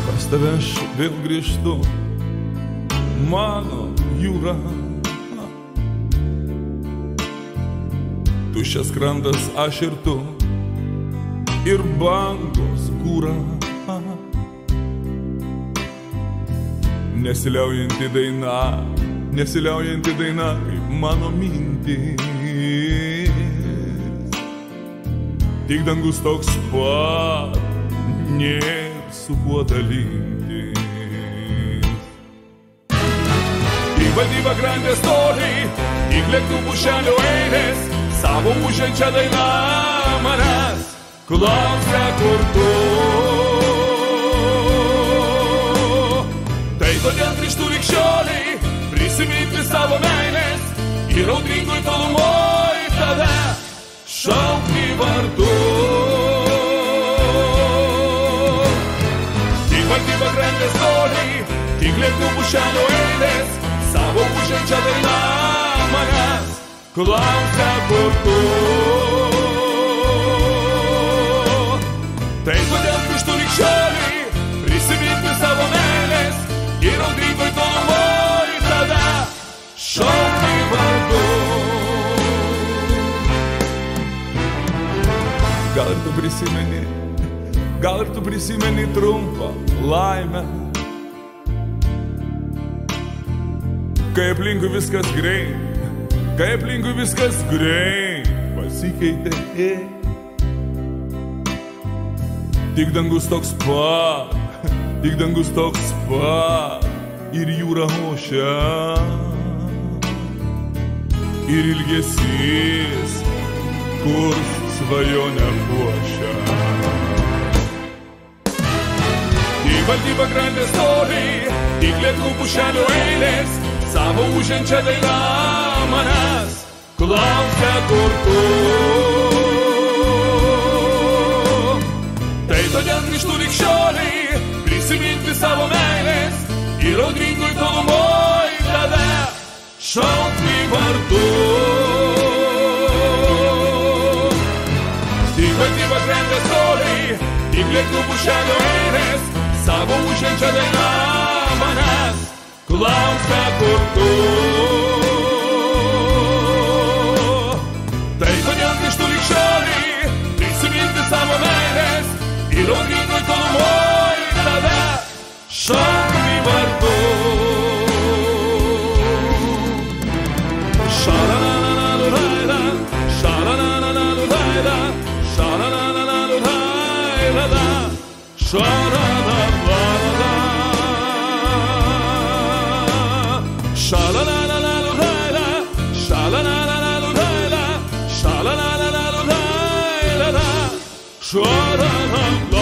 Pas tave aš vėl grįžtu, mano jūra. Tuščias krantas aš ir tu, ir bangos kūra. Nesiliaujanti daina, kaip mano mintys. Tik dangus toks pat, nėr su kuo dalintis. Į valdybą grandės toliai, į lėktuvų šelio eilės, savo užančią dainą manęs klausia, kur tu. Tai todėl grįžtu likščioliai, prisiminti savo meilės ir audringoj tolumoj tave šaukti vardu. Tik valdyba grandės toliai, tik lėktuvų šelio eilės, savo užančią dainą manęs klausia, kur tu. Tai todėl grįžtu likščioliai, prisiminti savo meilės ir audringoj tolumoj tave šaukti vardu. Gal ir tu prisimeni trumpą laimę, kai aplinkui viskas greit pasikeitė. Tik dangus toks pat, ir jūra ošia, ir ilgesys, kur svajonę puošia. Tik valdyba grandės toliai, tik lėktuvų šelio eilės, savo užančią dainą manęs klausia, kur tu. Tai todėl grįžtu likščioliai, prisiminti savo meilės ir audringoj tolumoj tave šaukti vardu. Tik valdyba grandės toliai, tik lėktuvų šelio eilės, savo užančią dainą manęs klausia, kur tu. Tai todėl grįžtu likščioliai, prisiminti savo meilės ir audringoj tolumoj tave šaukti vardu. Šalanananulaila, šalanananulaila, šalanananulaila, šalanananulaila, šalanananulaila, šalanananulaila, šalanananulaila, šalanananulaila.